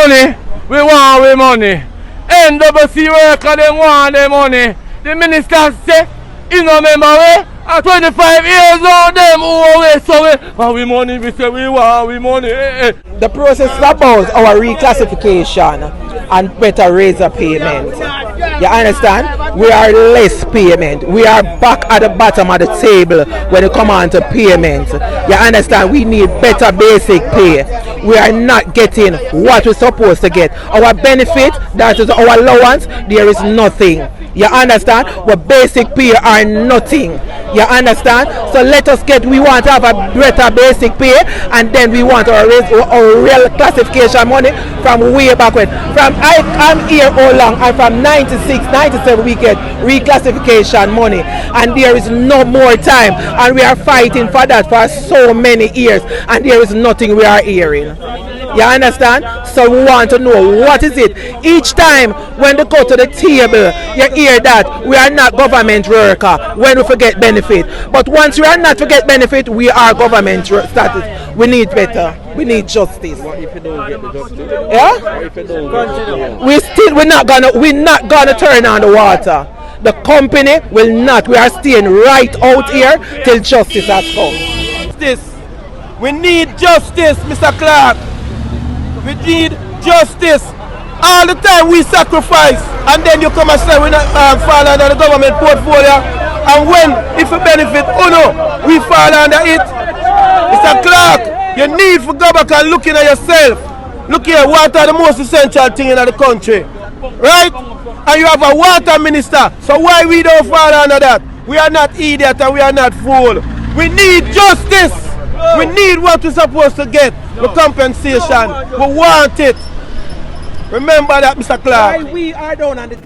money. We want we money. NWC worker, they want their money. The minister say, you know, remember we? At 25 years old, them who always so we money, we say we want we money. The process is about our reclassification and better raise of payment. You understand? We are less payment. We are back at the bottom of the table when it comes on to payment. You understand? We need better basic pay. We are not getting what we're supposed to get. Our benefit, that is our allowance, there is nothing. You understand? Our basic pay are nothing. You understand? So let us we want to have a better basic pay, and then we want our real classification money from way back when. I'm here all along, and from 96, 97 we get reclassification money, and there is no more time, and we are fighting for that for so many years, and there is nothing we are hearing. You understand? So we want to know what is it. Each time when they go to the table, you hear that we are not government worker when we forget benefit. But once we are not forget benefit, we are government status. We need better. We need justice. What if you don't get the justice? Yeah? What if you don't get We're not gonna turn on the water. The company will not. We are staying right out here till justice has come. Justice. We need justice, Mr. Clark. We need justice. All the time we sacrifice, and then you come and say we not fall under the government portfolio. And when, if we benefit, oh no, we fall under it. Mr. Clark, you need to go back and look at yourself. Look here, water the most essential thing in the country, right? And you have a water minister, so why we don't fall under that? We are not idiots and we are not fools. We need justice. We need what we're supposed to get. The compensation. We want it. Remember that, Mr. Clark. Why we are down on the